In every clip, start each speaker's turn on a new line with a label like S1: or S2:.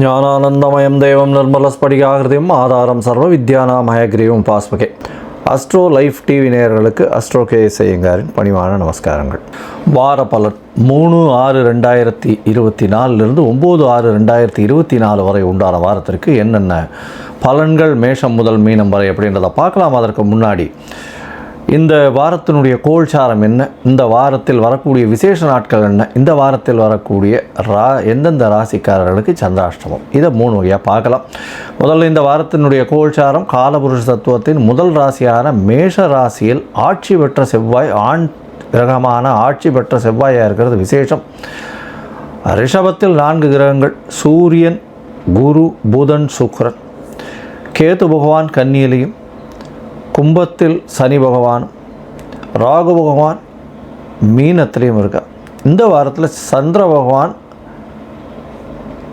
S1: ஞானானந்தமயம் தேவம் நிர்மலஸ்படிகாகிருதியும் ஆதாரம் சர்வ வித்யானாமயக்ரீவம் பாஸ்மகே. அஸ்ட்ரோ லைஃப் டிவி நேயர்களுக்கு அஸ்ட்ரோ கே ஐயங்காரின் பணிவான நமஸ்காரங்கள். வார பலன் 3/6/2024 9/6/2024 வரை உண்டான வாரத்திற்கு என்னென்ன பலன்கள் மேஷம் முதல் மீனம் வரை அப்படின்றத பார்க்கலாம். அதற்கு முன்னாடி இந்த வாரத்தினுடைய கோல்சாரம் என்ன, இந்த வாரத்தில் வரக்கூடிய விசேஷ நாட்கள் என்ன, இந்த வாரத்தில் வரக்கூடிய எந்தெந்த ராசிக்காரர்களுக்கு சந்திராஷ்டமம், இதை 3 வகையாக பார்க்கலாம். முதல்ல இந்த வாரத்தினுடைய கோல்சாரம் காலபுருஷ தத்துவத்தின் முதல் ராசியான மேஷ ராசியில் ஆட்சி பெற்ற செவ்வாய், ஆண் கிரகமான ஆட்சி பெற்ற செவ்வாயாக இருக்கிறது விசேஷம். ரிஷபத்தில் 4 கிரகங்கள், சூரியன், குரு, புதன், சுக்கிரன். கேது பகவான் கன்னியிலையும், கும்பத்தில் சனி பகவான், ராகு பகவான் மீனத்திலையும் இருக்கா. இந்த வாரத்தில் சந்திர பகவான்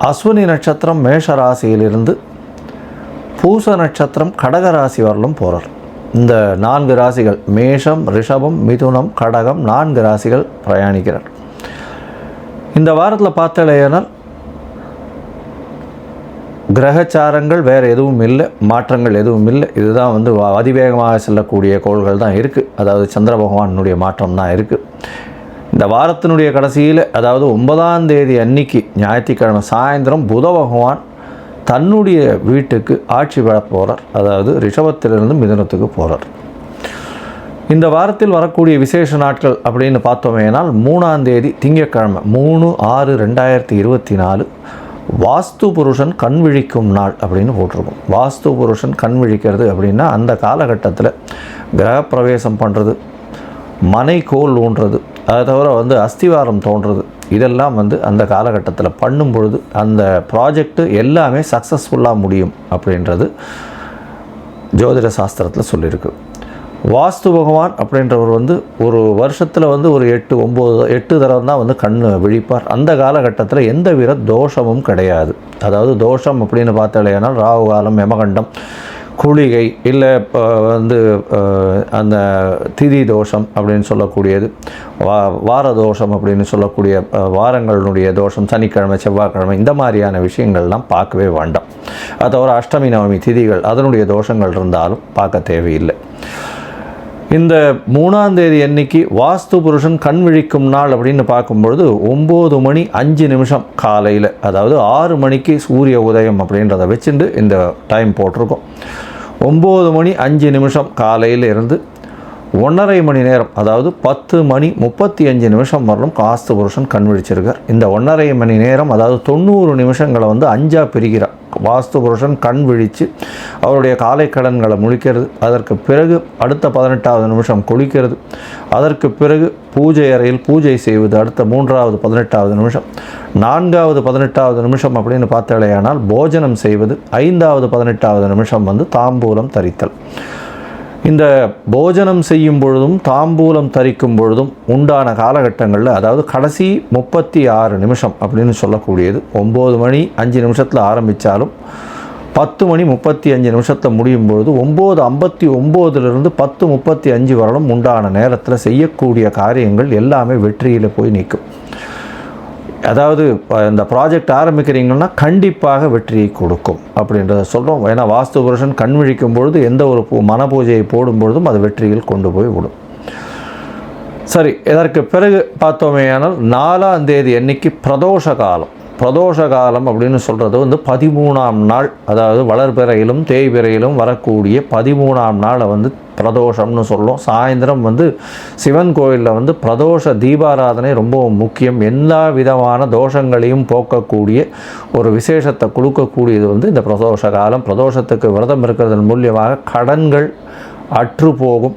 S1: அஸ்வினி நட்சத்திரம் மேஷ ராசியிலிருந்து பூச நட்சத்திரம் கடக ராசி வரலும் போகிறார். இந்த 4 ராசிகள் மேஷம், ரிஷபம், மிதுனம், கடகம் 4 ராசிகள் பிரயாணிக்கிறார். இந்த வாரத்தில் பார்த்தாலேனால் கிரகச்சாரங்கள் வேறு எதுவும் இல்லை, மாற்றங்கள் எதுவும் இல்லை. இதுதான் அதிவேகமாக செல்லக்கூடிய கோள்கள் தான் இருக்குது. அதாவது சந்திர பகவானுடைய மாற்றம் தான் இருக்குது. இந்த வாரத்தினுடைய கடைசியில், அதாவது 9ஆம் தேதி அன்னைக்கு ஞாயிற்றுக்கிழமை சாயந்தரம் புத பகவான் தன்னுடைய வீட்டுக்கு ஆட்சி பெற போகிறார். அதாவது ரிஷபத்திலிருந்து மிதுனத்துக்கு போகிறார். இந்த வாரத்தில் வரக்கூடிய விசேஷ நாட்கள் அப்படின்னு பார்த்தோமேனால் 3ஆம் தேதி திங்கட்கிழமை 3/6/2024 வாஸ்து புருஷன் கண் விழிக்கும் நாள் அப்படின்னு போட்டிருக்கும். வாஸ்து புருஷன் கண் விழிக்கிறது அப்படின்னா அந்த காலகட்டத்தில் கிரகப்பிரவேசம் பண்ணுறது, மனை கோல் ஊன்றது, அதை தவிர அஸ்திவாரம் தோன்றது, இதெல்லாம் அந்த காலகட்டத்தில் பண்ணும் பொழுது அந்த ப்ராஜெக்டு எல்லாமே சக்ஸஸ்ஃபுல்லாக முடியும் அப்படின்றது ஜோதிட சாஸ்திரத்தில் சொல்லியிருக்கு. வாஸ்து பகவான் அப்படின்றவர் ஒரு வருஷத்தில் ஒரு 8 தடவை தான் கண் விழிப்பார். அந்த காலகட்டத்தில் எந்த வித தோஷமும் கிடையாது. அதாவது தோஷம் அப்படின்னு பார்த்தாலேனால் ராகு காலம், யமகண்டம், குளிகை, இல்லை அந்த திதி தோஷம் அப்படின்னு சொல்லக்கூடியது, வார தோஷம் அப்படின்னு சொல்லக்கூடிய வாரங்களுடைய தோஷம், சனிக்கிழமை, செவ்வாய்க்கிழமை, இந்த மாதிரியான விஷயங்கள்லாம் பார்க்கவே வேண்டாம். அது தவிர அஷ்டமி, நவமி திதிகள் அதனுடைய தோஷங்கள் இருந்தாலும் பார்க்க தேவையில்லை. இந்த 3ஆம் தேதி அன்னைக்கு வாஸ்து புருஷன் கண் விழிக்கும் நாள் அப்படின்னு பார்க்கும்பொழுது 9:05 காலையில், அதாவது 6 மணிக்கு சூரிய உதயம் அப்படின்றத வச்சுட்டு இந்த டைம் போட்டிருக்கோம். 9:05 காலையில் இருந்து 1.5 மணி நேரம், அதாவது 10:35 வரலும் வாஸ்து புருஷன் கண் விழிச்சிருக்கார். இந்த 1.5 மணி நேரம், அதாவது 90 நிமிஷங்களை 5ஆக பிரிக்கிறார். வாஸ்து புருஷன் கண் விழித்து அவருடைய காலை கடன்களை முழிக்கிறது, அதற்கு பிறகு அடுத்த 18வது நிமிஷம் குளிக்கிறது, அதற்கு பிறகு பூஜை அறையில் பூஜை செய்வது அடுத்த 3வது 18வது நிமிஷம், 4வது 18வது நிமிஷம் அப்படின்னு பார்த்தாலேயானால் போஜனம் செய்வது, 5வது 18வது நிமிஷம் தாம்பூலம் தரித்தல். இந்த போஜனம் செய்யும் பொழுதும் தாம்பூலம் தரிக்கும் பொழுதும் உண்டான காலகட்டங்களில், அதாவது கடைசி 36 நிமிஷம் அப்படின்னு சொல்லக்கூடியது 9:05 ஆரம்பித்தாலும் 10:35 முடியும் பொழுது 9:59 10:35 வரலும் உண்டான நேரத்தில் செய்யக்கூடிய காரியங்கள் எல்லாமே வெற்றியில் போய் நிற்கும். அதாவது இந்த ப்ராஜெக்ட் ஆரம்பிக்கிறீங்கன்னா கண்டிப்பாக வெற்றியை கொடுக்கும் அப்படின்றத சொல்கிறோம். ஏன்னா வாஸ்து புருஷன் கண் விழிக்கும் பொழுது எந்த ஒரு மன பூஜையை போடும் பொழுதும் அது வெற்றியில் கொண்டு போய் விடும். சரி, இதற்கு பிறகு பார்த்தோமேயானால் 4ஆம் தேதி அன்னைக்கு பிரதோஷ காலம். பிரதோஷ காலம் அப்படின்னு சொல்கிறது 13ஆம் நாள், அதாவது வளர்பிறையிலும் தேய்பிறையிலும் வரக்கூடிய 13ஆம் நாளை பிரதோஷம்னு சொல்லும். சாயந்தரம் சிவன் கோயிலில் பிரதோஷ தீபாராதனை ரொம்ப முக்கியம். எல்லா விதமான தோஷங்களையும் போக்கக்கூடிய ஒரு விசேஷத்தை கொடுக்கக்கூடியது இந்த பிரதோஷ காலம். பிரதோஷத்துக்கு விரதம் இருக்கிறதன் மூலியமாக கடன்கள் அற்று போகும்,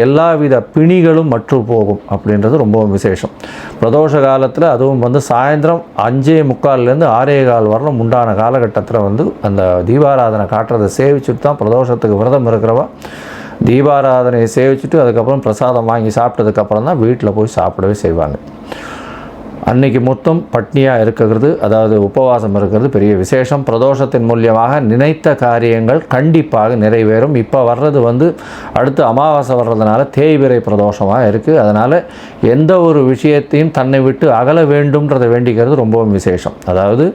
S1: எல்லாவித பிணிகளும் அற்று போகும் அப்படின்றது ரொம்பவும் விசேஷம். பிரதோஷ காலத்தில் அதுவும் சாயந்தரம் 5:45 6:15 வரலும் உண்டான காலகட்டத்தில் அந்த தீபாராதனை காட்டுறதை சேவிச்சுட்டு தான் பிரதோஷத்துக்கு விரதம் இருக்கிறவா தீபாராதனையை சேவிச்சுட்டு அதுக்கப்புறம் பிரசாதம் வாங்கி சாப்பிட்டதுக்கப்புறம் தான் வீட்டில் போய் சாப்பிடவே செய்வாங்க. அன்னைக்கு மொத்தம் பட்னியாக இருக்கிறது, அதாவது உபவாசம் இருக்கிறது பெரிய விசேஷம். பிரதோஷத்தின் மூலியமாக நினைத்த காரியங்கள் கண்டிப்பாக நிறைவேறும். இப்போ வர்றது அடுத்து அமாவாசை வர்றதுனால தேய்பிறை பிரதோஷமாக இருக்குது. அதனால் எந்த ஒரு விஷயத்தையும் தன்னை விட்டு அகல வேண்டும்ன்றதை வேண்டிக்கிறது ரொம்பவும் விசேஷம். அதாவது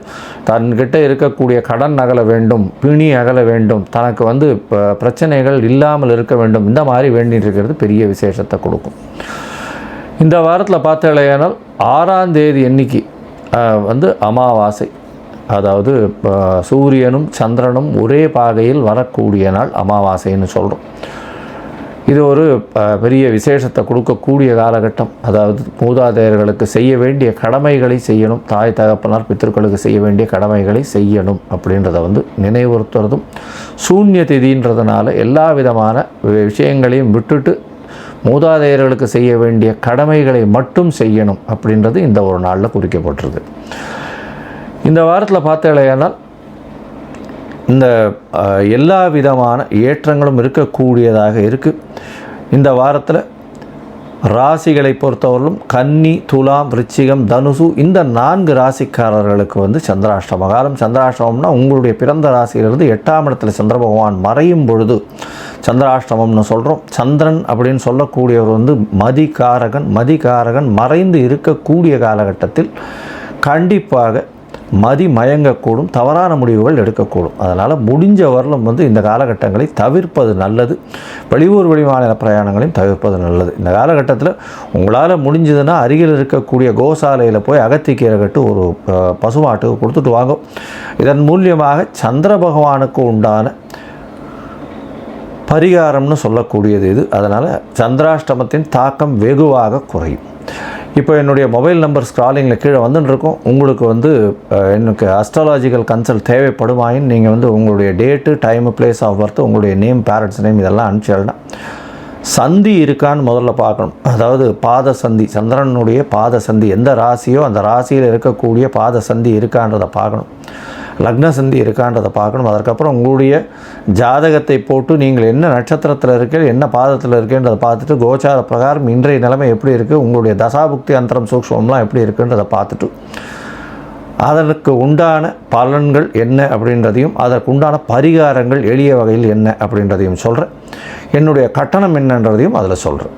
S1: தன்கிட்ட இருக்கக்கூடிய கடன் அகல வேண்டும், பிணி அகல வேண்டும், தனக்கு பிரச்சனைகள் இல்லாமல் இருக்க வேண்டும், இந்த மாதிரி வேண்டிட்டு இருக்கிறது பெரிய விசேஷத்தை கொடுக்கும். இந்த வாரத்தில் பார்த்தீங்களேனால் 6ஆம் தேதி அன்னைக்கு அமாவாசை, அதாவது சூரியனும் சந்திரனும் ஒரே பாகையில் வரக்கூடிய நாள் அமாவாசைன்னு சொல்கிறோம். இது ஒரு பெரிய விசேஷத்தை கொடுக்கக்கூடிய காலகட்டம். அதாவது மூதாதையர்களுக்கு செய்ய வேண்டிய கடமைகளை செய்யணும், தாய் தகப்பனார் பித்தர்களுக்கு செய்ய வேண்டிய கடமைகளை செய்யணும் அப்படின்றத நினைவுறுத்துறதும், சூன்ய திதின்றதுனால எல்லா விதமான விஷயங்களையும் விட்டுட்டு மூதாதையர்களுக்கு செய்ய வேண்டிய கடமைகளை மட்டும் செய்யணும் அப்படின்றது இந்த ஒரு நாளில் குறிக்கப்பட்டிருக்கு. இந்த வாரத்தில் பார்த்தீங்களேனால் இந்த எல்லா விதமான ஏற்றங்களும் இருக்கக்கூடியதாக இருக்குது. இந்த வாரத்தில் ராசிகளை பொறுத்தவரையிலும் கன்னி, துலாம், விருச்சிகம், தனுசு இந்த 4 ராசிக்காரர்களுக்கு சந்திராஷ்டம காலம். சந்திராஷ்டமம்னா உங்களுடைய பிறந்த ராசியிலிருந்து 8ஆம் இடத்துல சந்திர பகவான் மறையும் பொழுது சந்திராஷ்டமம்னு சொல்கிறோம். சந்திரன் அப்படின்னு சொல்லக்கூடியவர் மதிகாரகன் மறைந்து இருக்கக்கூடிய காலகட்டத்தில் கண்டிப்பாக மதி மயங்கக்கூடும், தவறான முடிவுகள் எடுக்கக்கூடும். அதனால் முடிஞ்ச வரலும் இந்த காலகட்டங்களை தவிர்ப்பது நல்லது. வெளியூர் வெளிமாநில பிரயாணங்களையும் தவிர்ப்பது நல்லது. இந்த காலகட்டத்தில் உங்களால் முடிஞ்சதுன்னா அருகில் இருக்கக்கூடிய கோசாலையில் போய் அகத்திக்கீரை கட்டு ஒரு பசுமாட்டுக்கு கொடுத்துட்டு வாங்க. இதன் மூலியமாக சந்திர பகவானுக்கு உண்டான பரிகாரம்னு சொல்லக்கூடியது இது. அதனால் சந்திராஷ்டமத்தின் தாக்கம் வெகுவாக குறையும். இப்போ என்னுடைய மொபைல் நம்பர் ஸ்க்ராலிங்கில் கீழே வந்துட்டுருக்கோம். உங்களுக்கு எனக்கு அஸ்ட்ராலாஜிக்கல் கன்சல்ட் தேவைப்படுமாயின் நீங்கள் உங்களுடைய date, time, place of birth, உங்களுடைய நேம், பேரண்ட்ஸ் நேம் இதெல்லாம் அனுப்பிச்சிடலாம். சந்தி இருக்கான்னு முதல்ல பார்க்கணும். அதாவது பாத சந்தி, சந்திரனுடைய பாத சந்தி எந்த ராசியோ அந்த ராசியில் இருக்கக்கூடிய பாத சந்தி இருக்கான்றதை பார்க்கணும். லக்ன சந்தி இருக்கான்றதை பார்க்கணும். அதற்கப்புறம் உங்களுடைய ஜாதகத்தை போட்டு நீங்கள் என்ன நட்சத்திரத்தில் இருக்க, என்ன பாதத்தில் இருக்குன்றதை பார்த்துட்டு கோச்சார பிரகாரம் இன்றைய நிலைமை எப்படி இருக்குது, உங்களுடைய தசாபுக்தி அந்தரம் சூக்ஷ்மம்லாம் எப்படி இருக்குன்றதை பார்த்துட்டு அதற்கு உண்டான பலன்கள் என்ன அப்படின்றதையும் அதற்கு உண்டான பரிகாரங்கள் எளிய வகையில் என்ன அப்படின்றதையும் சொல்கிறேன். என்னுடைய கட்டணம் என்னன்றதையும் அதில் சொல்கிறேன்.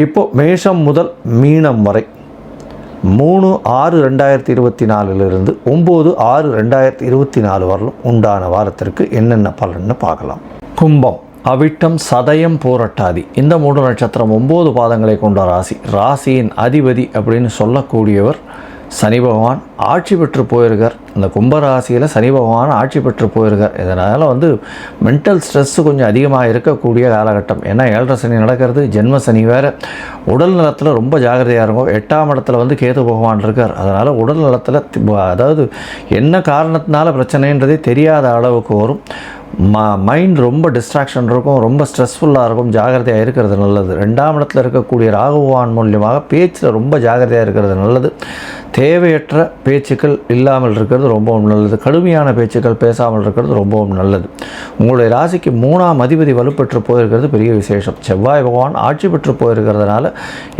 S1: இப்போது மேஷம் முதல் மீனம் வரை 3/6/2024 9/6/2024 வரலும் உண்டான வாரத்திற்கு என்னென்ன பலன்னு பார்க்கலாம். கும்பம், அவிட்டம், சதயம், பூரட்டாதி இந்த 3 நட்சத்திரம் 9 பாதங்களை கொண்ட ராசி. ராசியின் அதிபதி அப்படின்னு சொல்லக்கூடியவர் சனி பகவான் ஆட்சி பெற்று போயிருக்கார். இந்த கும்பராசியில் சனி பகவான் ஆட்சி பெற்று போயிருக்கார். இதனால் மென்டல் ஸ்ட்ரெஸ்ஸு கொஞ்சம் அதிகமாக இருக்கக்கூடிய காலகட்டம். ஏன்னா 7.5 சனி நடக்கிறது, ஜென்ம சனி வேறு. உடல் நலத்தில் ரொம்ப ஜாகிரதையாக இருக்கும். 8ஆம் இடத்துல கேது பகவான் இருக்கார். அதனால் உடல் நலத்தில் அதாவது என்ன காரணத்தினால பிரச்சனைன்றதே தெரியாத அளவுக்கு வரும். மைண்ட் ரொம்ப டிஸ்ட்ராக்ஷன் இருக்கும், ரொம்ப ஸ்ட்ரெஸ்ஃபுல்லாக இருக்கும். ஜாகிரதையாக இருக்கிறது நல்லது. 2ஆம் இடத்துல இருக்கக்கூடிய ராகு பகவான் மூலியமாக பேச்சில் ரொம்ப ஜாகிரதையாக இருக்கிறது நல்லது. தேவையற்ற பேச்சுக்கள் இல்லாமல் இருக்கிறது ரொம்பவும் நல்லது. கடுமையான பேச்சுக்கள் பேசாமல் இருக்கிறது ரொம்பவும் நல்லது. உங்களுடைய ராசிக்கு 3ஆம் அதிபதி வலுப்பெற்று போயிருக்கிறது பெரிய விசேஷம். செவ்வாய் பகவான் ஆட்சி பெற்று போயிருக்கிறதுனால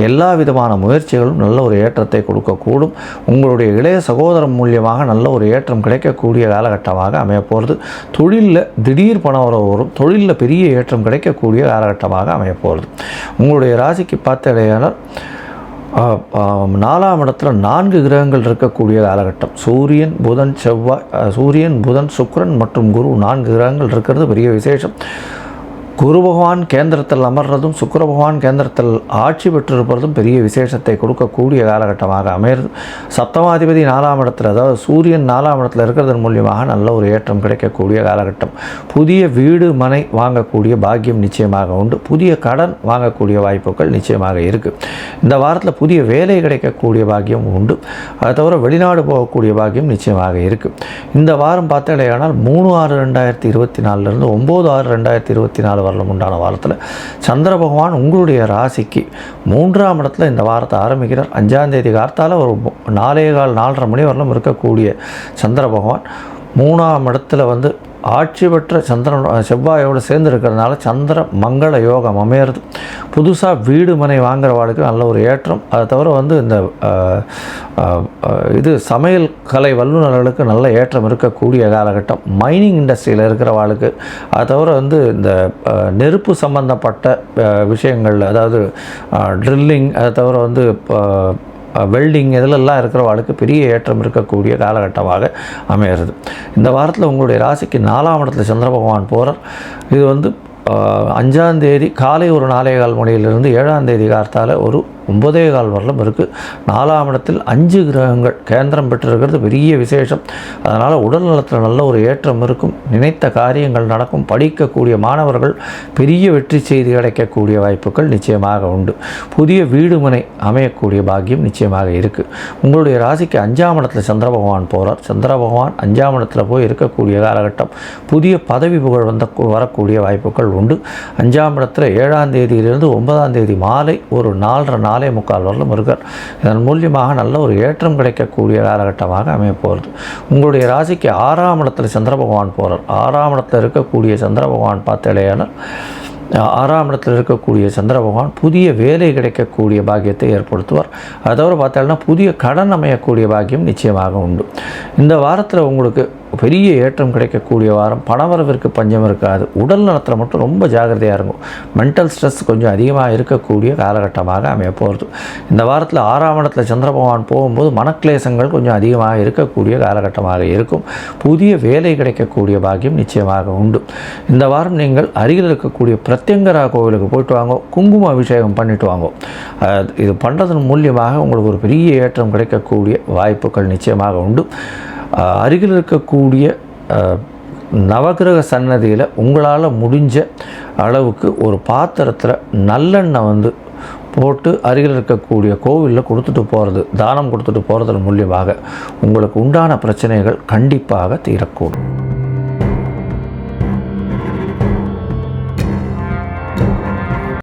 S1: எல்லா விதமான முயற்சிகளும் நல்ல ஒரு ஏற்றத்தை கொடுக்கக்கூடும். உங்களுடைய இளைய சகோதரம் மூலியமாக நல்ல ஒரு ஏற்றம் கிடைக்கக்கூடிய காலகட்டமாக அமையப்போகிறது. தொழிலில் திடீர் பண வரவு வரும். தொழிலில் பெரிய ஏற்றம் கிடைக்கக்கூடிய காலகட்டமாக அமையப்போகிறது. உங்களுடைய ராசிக்கு பார்த்தடையானால் 4ஆம் இடத்துல 4 கிரகங்கள் இருக்கக்கூடிய காலகட்டம். சூரியன், புதன், சுக்கிரன் மற்றும் குரு 4 கிரகங்கள் இருக்கிறது பெரிய விசேஷம். குரு பகவான் கேந்திரத்தில் அமர்றதும் சுக்கிர பகவான் கேந்திரத்தில் ஆட்சி பெற்றிருப்பதும் பெரிய விசேஷத்தை கொடுக்கக்கூடிய காலகட்டமாக அமைகிறது. சப்தமாதிபதி 4ஆம் இடத்துல, அதாவது சூரியன் 4ஆம் இடத்துல இருக்கிறதன் மூலியமாக நல்ல ஒரு ஏற்றம் கிடைக்கக்கூடிய காலகட்டம். புதிய வீடு மனை வாங்கக்கூடிய பாக்கியம் நிச்சயமாக உண்டு. புதிய கடன் வாங்கக்கூடிய வாய்ப்புகள் நிச்சயமாக இருக்குது. இந்த வாரத்தில் புதிய வேலை கிடைக்கக்கூடிய பாக்கியம் உண்டு. அதை தவிர வெளிநாடு போகக்கூடிய பாக்கியம் நிச்சயமாக இருக்குது. இந்த வாரம் பார்த்தடையானால் 3/6/2024 9/6/2024 வரலும் உண்டான வாரத்தில் சந்திர பகவான் உங்களுடைய ராசிக்கு 3ஆம் இடத்துல இந்த வாரத்தை ஆரம்பிக்கிறார். 5ஆம் தேதி கார்த்தால ஒரு 4:15 4:30 மணி வரலும் இருக்கக்கூடிய சந்திர பகவான் 3ஆம் இடத்துல ஆட்சி பெற்ற சந்திரன் செவ்வாயோடு சேர்ந்து இருக்கிறதுனால சந்திர மங்கள யோகம் அமையிறது. புதுசாக வீடு மனை வாங்குறவாளுக்கு நல்ல ஒரு ஏற்றம். அதை தவிர இந்த இது சமையல் கலை வல்லுநர்களுக்கு நல்ல ஏற்றம் இருக்கக்கூடிய காலகட்டம். மைனிங் இண்டஸ்ட்ரியில் இருக்கிறவாளுக்கு, அதை தவிர இந்த நெருப்பு சம்பந்தப்பட்ட விஷயங்கள், அதாவது ட்ரில்லிங், அதை தவிர வெல்டிங், இதிலெல்லாம் இருக்கிறவாளுக்கு பெரிய ஏற்றம் இருக்கக்கூடிய காலகட்டமாக அமையிறது. இந்த வாரத்தில் உங்களுடைய ராசிக்கு 4ஆம் இடத்துல சந்திர பகவான் போகிறார். இது 5ஆம் தேதி காலை ஒரு 4:15 மணியிலிருந்து 7ஆம் தேதி கார்த்தால ஒரு 9:15 வரலும் இருக்குது. 4ஆம் இடத்தில் 5 கிரகங்கள் கேந்திரம் பெற்றிருக்கிறது பெரிய விசேஷம். அதனால் உடல் நலத்தில் நல்ல ஒரு ஏற்றம் இருக்கும். நினைத்த காரியங்கள் நடக்கும். படிக்கக்கூடிய மாணவர்கள் பெரிய வெற்றி செய்தி கிடைக்கக்கூடிய வாய்ப்புகள் நிச்சயமாக உண்டு. புதிய வீடுமனை அமையக்கூடிய பாக்கியம் நிச்சயமாக இருக்குது. உங்களுடைய ராசிக்கு 5ஆம் இடத்துல சந்திர பகவான் போகிறார். சந்திர பகவான் 5ஆம் இடத்துல போய் இருக்கக்கூடிய காலகட்டம் புதிய பதவி புகழ் வரக்கூடிய வாய்ப்புகள் உண்டு. 5ஆம் இடத்துல 7ஆம் தேதியிலிருந்து 9ஆம் தேதி மாலை ஒரு 4:30 வரலும் இருக்கார். இதன் மூலியமாக நல்ல ஒரு ஏற்றம் கிடைக்கக்கூடிய காலகட்டமாக அமையப்போகிறது. உங்களுடைய ராசிக்கு 6ஆம் இடத்துல சந்திர பகவான் போகிறார். 6ஆம் இடத்துல இருக்கக்கூடிய சந்திர பகவான் பார்த்தேன்னா 6ஆம் இடத்தில் இருக்கக்கூடிய சந்திர பகவான் புதிய வேலை கிடைக்கக்கூடிய பாக்கியத்தை ஏற்படுத்துவார். அதை தவிர பார்த்தோம்னா புதிய கடன் அமையக்கூடிய பாக்கியம் நிச்சயமாக உண்டு. இந்த வாரத்தில் உங்களுக்கு பெரிய ஏற்றம் கிடைக்கக்கூடிய வாரம். பணவரவிற்கு பஞ்சம் இருக்காது. உடல் நலத்தில் மட்டும் ரொம்ப ஜாகிரதையாக இருக்கும். மென்டல் ஸ்ட்ரெஸ் கொஞ்சம் அதிகமாக இருக்கக்கூடிய காலகட்டமாக அமைய போகிறது. இந்த வாரத்தில் 6ஆம் இடத்துல சந்திர பகவான் போகும்போது மனக்லேசங்கள் கொஞ்சம் அதிகமாக இருக்கக்கூடிய காலகட்டமாக இருக்கும். புதிய வேலை கிடைக்கக்கூடிய பாக்கியம் நிச்சயமாக உண்டு. இந்த வாரம் நீங்கள் அருகில் இருக்கக்கூடிய பிரத்யங்கரா கோவிலுக்கு போயிட்டு வாங்க. குங்கும அபிஷேகம் பண்ணிட்டு வாங்க. இது பண்ணுறதன் மூலியமாக உங்களுக்கு ஒரு பெரிய ஏற்றம் கிடைக்கக்கூடிய வாய்ப்புகள் நிச்சயமாக உண்டு. அருகில் இருக்கக்கூடிய நவகிரக சன்னதியில் உங்களால் முடிஞ்ச அளவுக்கு ஒரு பாத்திரத்தில் நல்லெண்ணெய் போட்டு அருகில் இருக்கக்கூடிய கோவிலில் கொடுத்துட்டு போகிறது, தானம் கொடுத்துட்டு போகிறதன் மூலியமாக உங்களுக்கு உண்டான பிரச்சனைகள் கண்டிப்பாக தீரக்கூடும்.